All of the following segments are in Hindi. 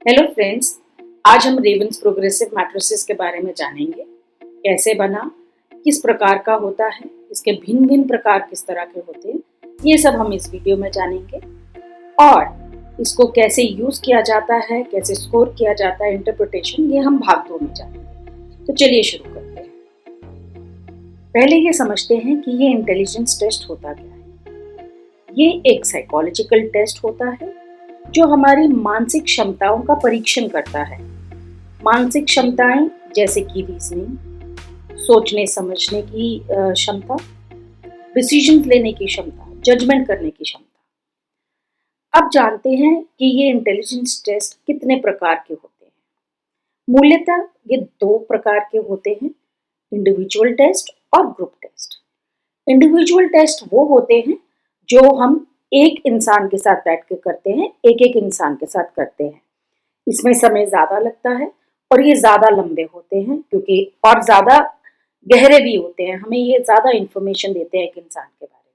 Hello friends. आज हम रेवंस प्रोग्रेसिव मैट्रिसेस के बारे में जानेंगे। कैसे बना, किस प्रकार का होता है, इसके भिन्न भिन्न प्रकार किस तरह के होते हैं, ये सब हम इस वीडियो में जानेंगे। और इसको कैसे यूज किया जाता है, कैसे स्कोर किया जाता है, इंटरप्रिटेशन, ये हम भाग 2 में जानेंगे। तो चलिए शुरू करते हैं। पहले ये समझते हैं कि ये इंटेलिजेंस टेस्ट होता क्या है। ये एक साइकोलॉजिकल टेस्ट होता है जो हमारी मानसिक क्षमताओं का परीक्षण करता है। मानसिक क्षमताएं जैसे कि रीजनिंग, सोचने समझने की क्षमता, डिसीजन लेने की क्षमता, जजमेंट करने की क्षमता। अब जानते हैं कि ये इंटेलिजेंस टेस्ट कितने प्रकार के होते हैं। मूल्यतः ये 2 प्रकार के होते हैं, इंडिविजुअल टेस्ट और ग्रुप टेस्ट। इंडिविजुअल टेस्ट वो होते हैं जो हम एक इंसान के साथ बैठ के करते हैं, एक एक इंसान के साथ करते हैं। इसमें समय ज़्यादा लगता है और ये ज़्यादा लंबे होते हैं क्योंकि और ज़्यादा गहरे भी होते हैं। हमें ये ज़्यादा इंफॉर्मेशन देते हैं एक इंसान के बारे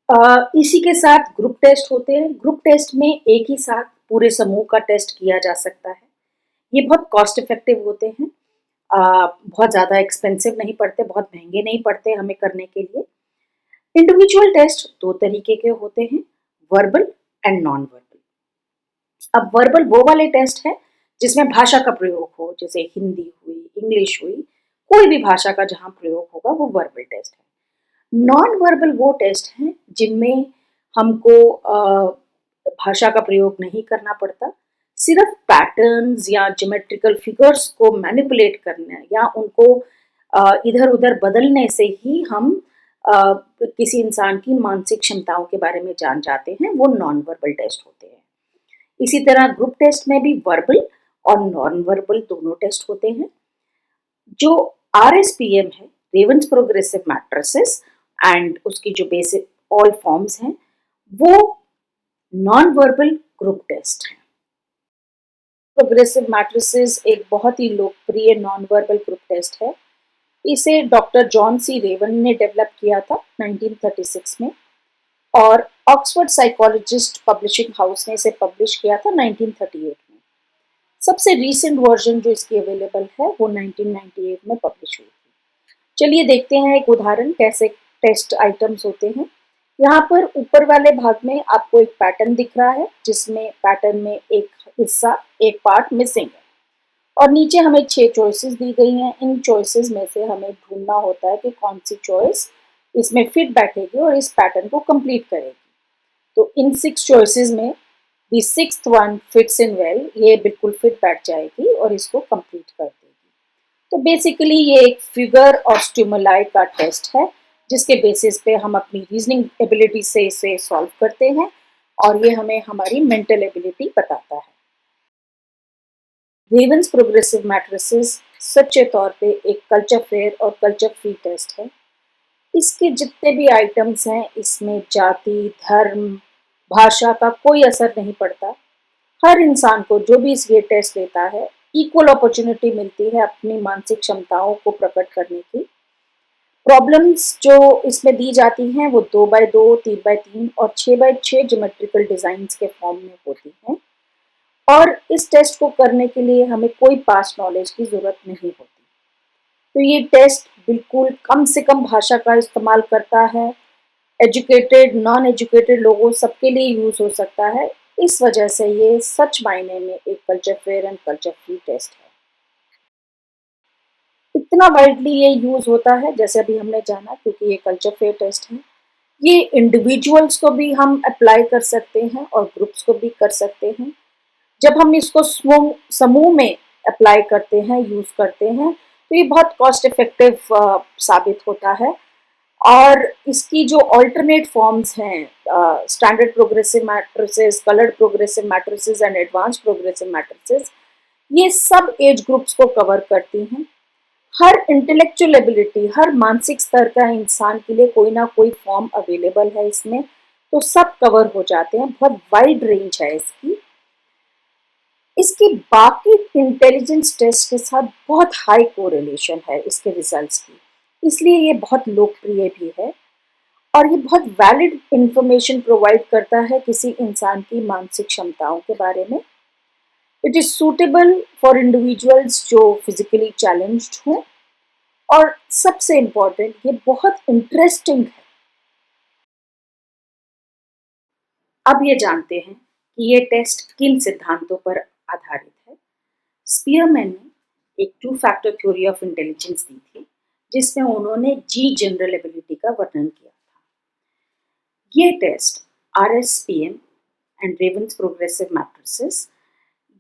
में। इसी के साथ ग्रुप टेस्ट होते हैं। ग्रुप टेस्ट में एक ही साथ पूरे समूह का टेस्ट किया जा सकता है। ये बहुत कॉस्ट इफेक्टिव होते हैं, बहुत ज़्यादा एक्सपेंसिव नहीं पड़ते, बहुत महंगे नहीं पड़ते हमें करने के लिए। इंडिविजुअल टेस्ट 2 तरीके के होते हैं, वर्बल एंड नॉन वर्बल। अब वर्बल वो वाले टेस्ट है जिसमें भाषा का प्रयोग हो, जैसे हिंदी हुई, इंग्लिश हुई, कोई भी भाषा का जहां प्रयोग होगा वो वर्बल टेस्ट है। नॉन वर्बल वो टेस्ट है जिनमें हमको भाषा का प्रयोग नहीं करना पड़ता, सिर्फ पैटर्न्स या ज्योमेट्रिकल फिगर्स को मैनिपुलेट करना या उनको इधर उधर बदलने से ही हम किसी इंसान की मानसिक क्षमताओं के बारे में जान जाते हैं। वो नॉन वर्बल टेस्ट होते हैं। इसी तरह ग्रुप टेस्ट में भी वर्बल और नॉन वर्बल दोनों टेस्ट होते हैं। जो RSPM है, रेवंस प्रोग्रेसिव मैट्रिसेस, एंड उसकी जो बेसिक ऑल फॉर्म्स हैं, वो नॉन वर्बल ग्रुप टेस्ट है। प्रोग्रेसिव मैट्रिसेस एक बहुत ही लोकप्रिय नॉन वर्बल ग्रुप टेस्ट है। इसे डॉक्टर जॉन सी रेवन ने डेवलप किया था 1936 में और ऑक्सफोर्ड साइकोलॉजिस्ट पब्लिशिंग हाउस ने इसे पब्लिश किया था 1938 में। सबसे रीसेंट वर्जन जो इसकी अवेलेबल है वो 1998 में पब्लिश हुई थी। चलिए देखते हैं एक उदाहरण कैसे टेस्ट आइटम्स होते हैं। यहाँ पर ऊपर वाले भाग में आपको एक पैटर्न दिख रहा है जिसमें पैटर्न में एक हिस्सा, एक पार्ट मिसिंग है और नीचे हमें 6 चॉइसेस दी गई हैं। इन चॉइसेस में से हमें ढूंढना होता है कि कौन सी चॉइस इसमें फिट बैठेगी और इस पैटर्न को कंप्लीट करेगी। तो इन 6 चॉइसेस में the sixth one fits in well, ये बिल्कुल फिट बैठ जाएगी और इसको कंप्लीट कर देगी। तो बेसिकली ये एक फिगर और स्टिमुलाई का टेस्ट है जिसके बेसिस पे हम अपनी रीजनिंग एबिलिटी से इसे सॉल्व करते हैं और ये हमें हमारी मेंटल एबिलिटी बताता है। रेवंस प्रोग्रेसिव मैट्रिसेस सच्चे तौर पे एक कल्चर फेयर और कल्चर फ्री टेस्ट है। इसके जितने भी आइटम्स हैं इसमें जाति, धर्म, भाषा का कोई असर नहीं पड़ता। हर इंसान को जो भी इस ये टेस्ट देता है इक्वल अपॉर्चुनिटी मिलती है अपनी मानसिक क्षमताओं को प्रकट करने की। प्रॉब्लम्स जो इसमें दी जाती हैं वो 2x2, 3x3 और 6x6 ज्योमेट्रिकल डिजाइन्स के फॉर्म में होती हैं और इस टेस्ट को करने के लिए हमें कोई पास्ट नॉलेज की जरूरत नहीं होती। तो ये टेस्ट बिल्कुल कम से कम भाषा का इस्तेमाल करता है। एजुकेटेड, नॉन एजुकेटेड लोगों सबके लिए यूज हो सकता है। इस वजह से ये सच मायने में एक culture fair and culture free test है। इतना वाइडली ये यूज होता है जैसे अभी हमने जाना, क्योंकि ये कल्चर फेयर टेस्ट है। ये इंडिविजुअल्स को भी हम अप्लाई कर सकते हैं और ग्रुप्स को भी कर सकते हैं। जब हम इसको समूह में अप्लाई करते हैं, यूज करते हैं, तो ये बहुत कॉस्ट इफेक्टिव साबित होता है। और इसकी जो अल्टरनेट फॉर्म्स हैं, standard progressive matrices, coloured progressive matrices and advance progressive matrices, ये सब एज ग्रुप्स को कवर करती हैं। हर इंटेलेक्चुअल एबिलिटी, हर मानसिक स्तर का इंसान के लिए कोई ना कोई फॉर्म अवेलेबल है इसमें, तो सब कवर हो जाते हैं। बहुत वाइड रेंज है इसकी। इसकी बाकी इंटेलिजेंस टेस्ट के साथ बहुत हाई कोरिलेशन है इसके रिजल्ट्स की, इसलिए ये बहुत लोकप्रिय भी है और ये बहुत वैलिड इंफॉर्मेशन प्रोवाइड करता है किसी इंसान की मानसिक क्षमताओं के बारे में। It is suitable for individuals जो फिजिकली चैलेंज्ड हों, और सबसे इम्पॉर्टेंट ये बहुत इंटरेस्टिंग है। अब ये जानते हैं कि ये टेस्ट किन सिद्धांतों पर आधारित है। स्पीयरमैन ने एक 2 फैक्टर थ्योरी ऑफ इंटेलिजेंस दी थी, जिसमें उन्होंने जी जनरल एबिलिटी का वर्णन किया था। ये test RSPM and Raven's progressive matrices,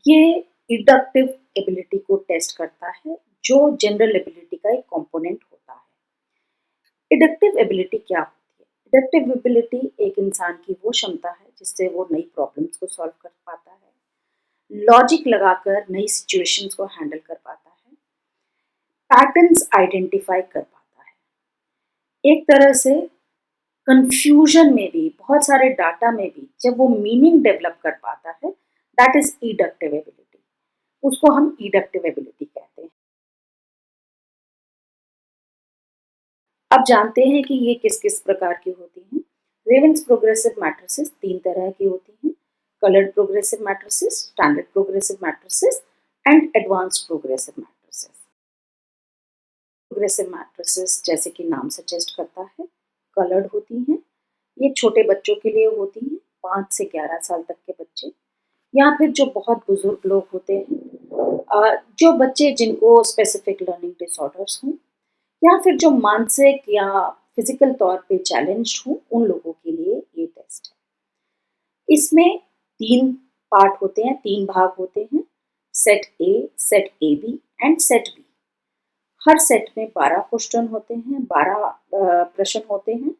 ये इंडक्टिव एबिलिटी को टेस्ट करता है, जो जनरल एबिलिटी का एक कंपोनेंट होता है। इंडक्टिव एबिलिटी क्या होती है? इंडक्टिव एबिलिटी एक इंसान की वो क्षमता है जिससे वो नई प्रॉब्लम्स को सॉल्व कर पाता है, लॉजिक लगाकर नई सिचुएशंस को हैंडल कर पाता है, पैटर्न्स आइडेंटिफाई कर पाता है। एक तरह से कंफ्यूजन में भी, बहुत सारे डाटा में भी जब वो मीनिंग डेवलप कर पाता है, दैट इज इंडक्टिव एबिलिटी। उसको हम इंडक्टिव एबिलिटी कहते हैं। अब जानते हैं कि ये किस किस प्रकार की होती हैं। रेवन्स प्रोग्रेसिव मैट्रिसेस 3 तरह की होती हैं: coloured progressive matrices, standard progressive matrices and advanced progressive matrices. Progressive matrices, जैसे कि नाम सजेस्ट करता है, कलर्ड होती हैं। ये छोटे बच्चों के लिए होती हैं, 5 से 11 साल तक के बच्चे, या फिर जो बहुत बुजुर्ग लोग होते हैं, जो बच्चे जिनको स्पेसिफिक लर्निंग डिसऑर्डर्स हों, या फिर जो मानसिक या फिजिकल तौर पे चैलेंज्ड हों, उन लोगों के लिए ये टेस्ट है। इसमें 3 पार्ट होते हैं, 3 भाग होते हैं: set A, set A B and set B. हर सेट में 12 क्वेश्चन होते हैं, 12 प्रश्न होते हैं।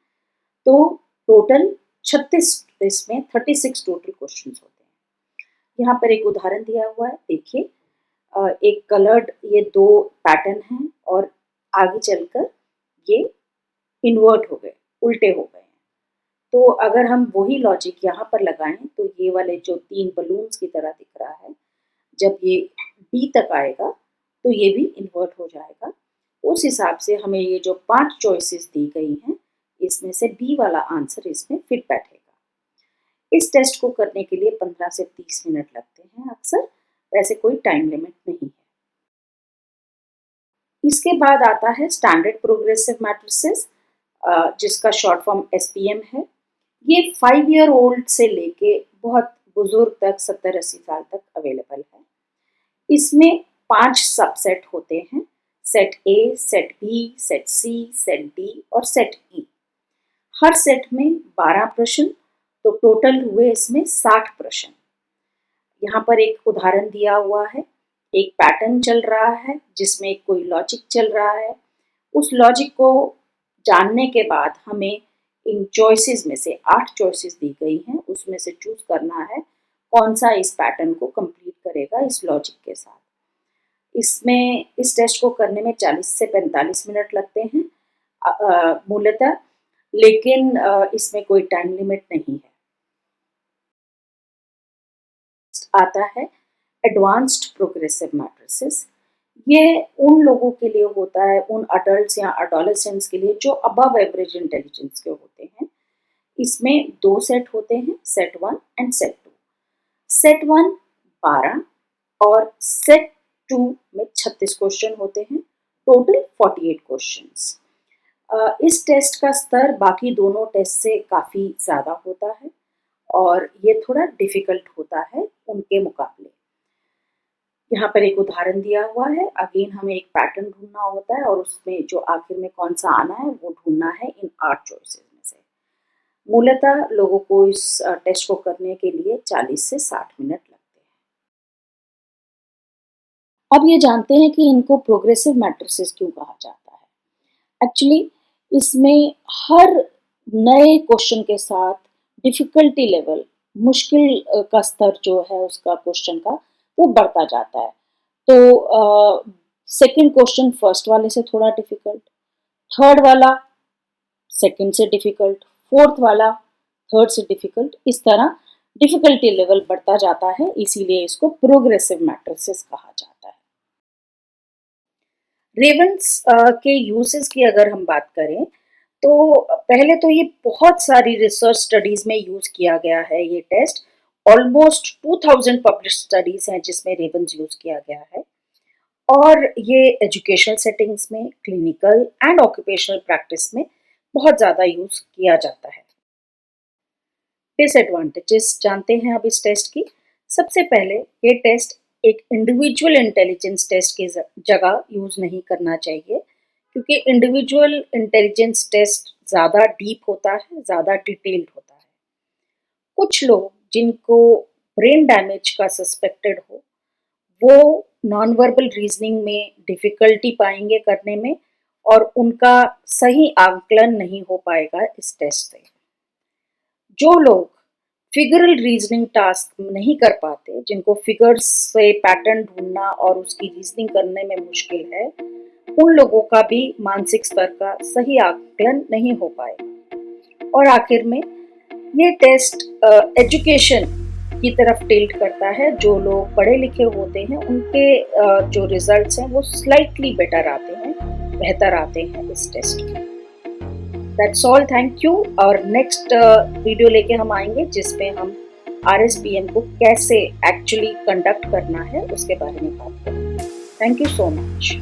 तो टोटल 36, इसमें 36 टोटल क्वेश्चन होते हैं। यहाँ पर एक उदाहरण दिया हुआ है, देखिए। एक कलर्ड, ये 2 पैटर्न हैं और आगे चलकर ये इन्वर्ट हो गए, उल्टे हो गए हैं। तो अगर हम वही लॉजिक यहाँ पर लगाएं तो ये वाले जो 3 बलून्स की तरह दिख रहा है, जब ये डी तक आएगा तो ये भी इन्वर्ट हो जाएगा। उस हिसाब से हमें ये जो 5 चॉइसेस दी गई हैं, इसमें से बी वाला आंसर इसमें फिट बैठेगा। इस टेस्ट को करने के लिए 15 से 30 मिनट लगते हैं अक्सर, वैसे कोई टाइम लिमिट नहीं है। इसके बाद आता है स्टैंडर्ड प्रोग्रेसिव मैट्रिसेस, जिसका शॉर्ट फॉर्म SPM है। ये 5 ईयर ओल्ड से लेके बहुत बुजुर्ग तक, 70-80 साल तक अवेलेबल है। इसमें 5 सबसेट होते हैं: set A, set B, set C, set D और सेट ई। हर सेट में 12 प्रश्न, तो टोटल हुए इसमें 60 प्रश्न। यहाँ पर एक उदाहरण दिया हुआ है, एक पैटर्न चल रहा है जिसमें कोई लॉजिक चल रहा है। उस लॉजिक को जानने के बाद हमें इन चॉइसेस में से 8 चॉइसेस दी गई हैं, उसमें से चूज करना है कौन सा इस पैटर्न को कंप्लीट करेगा इस लॉजिक के साथ। इसमें इस टेस्ट को करने में 40 से 45 मिनट लगते हैं मूलतः, लेकिन इसमें कोई टाइम लिमिट नहीं है। आता है एडवांस्ड प्रोग्रेसिव मैट्रिसेस। ये उन लोगों के लिए होता है, उन अडल्ट्स या एडोलेसेंट्स के लिए जो अबव एवरेज इंटेलिजेंस के होते हैं। इसमें 2 सेट होते हैं, सेट 1 एंड सेट 2। सेट 1 12 और सेट 2 में 36 क्वेश्चन होते हैं, टोटल 48 क्वेश्चंस। इस टेस्ट का स्तर बाकी दोनों टेस्ट से काफ़ी ज़्यादा होता है और ये थोड़ा डिफ़िकल्ट होता है उनके मुकाबले। यहाँ पर एक उदाहरण दिया हुआ है, अगेन हमें एक पैटर्न ढूंढना होता है और उसमें जो आखिर में कौन सा आना है वो ढूंढना है इन 8 चॉइसेस में से। मूलतः लोगों को इस टेस्ट को करने के लिए 40 से 60 मिनट लगते हैं। अब ये जानते हैं कि इनको प्रोग्रेसिव मैट्रिसेस क्यों कहा जाता है। एक्चुअली इसमें हर नए क्वेश्चन के साथ डिफ़िकल्टी लेवल, मुश्किल का स्तर जो है उसका क्वेश्चन का, वो बढ़ता जाता है। तो सेकंड क्वेश्चन फर्स्ट वाले से थोड़ा डिफ़िकल्ट, थर्ड वाला सेकंड से डिफ़िकल्ट, फोर्थ वाला थर्ड से डिफ़िकल्ट, इस तरह डिफ़िकल्टी लेवल बढ़ता जाता है, इसीलिए इसको प्रोग्रेसिव मैट्रिसेस कहा जाता है। रेवन्स के यूजेस की अगर हम बात करें तो पहले तो ये बहुत सारी रिसर्च स्टडीज में यूज किया गया है ये टेस्ट, ऑलमोस्ट 2000 पब्लिश स्टडीज हैं जिसमें रेवन्स यूज किया गया है, और ये एजुकेशनल सेटिंग्स में, क्लिनिकल एंड ऑक्यूपेशनल प्रैक्टिस में बहुत ज़्यादा यूज किया जाता है। डिसएडवांटेजेस जानते हैं अब इस टेस्ट की। सबसे पहले ये टेस्ट एक इंडिविजुअल इंटेलिजेंस टेस्ट की जगह यूज नहीं करना चाहिए, क्योंकि इंडिविजुअल इंटेलिजेंस टेस्ट ज़्यादा डीप होता है, ज़्यादा डिटेल्ड होता है। कुछ लोग जिनको ब्रेन डैमेज का सस्पेक्टेड हो, वो नॉन वर्बल रीजनिंग में डिफ़िकल्टी पाएंगे करने में, और उनका सही आकलन नहीं हो पाएगा इस टेस्ट से। जो लोग फिगरल रीजनिंग टास्क नहीं कर पाते, जिनको फिगर्स से पैटर्न ढूंढना और उसकी रीजनिंग करने में मुश्किल है, उन लोगों का भी मानसिक स्तर का सही आकलन नहीं हो पाएगा। और आखिर में ये टेस्ट एजुकेशन की तरफ टिल्ट करता है। जो लोग पढ़े लिखे होते हैं उनके जो रिजल्ट्स हैं वो स्लाइटली बेहतर आते हैं इस टेस्ट में। That's all, thank you. और नेक्स्ट वीडियो लेके हम आएंगे जिसमें हम RSPM को कैसे एक्चुअली कंडक्ट करना है उसके बारे में बात करेंगे। Thank you so much.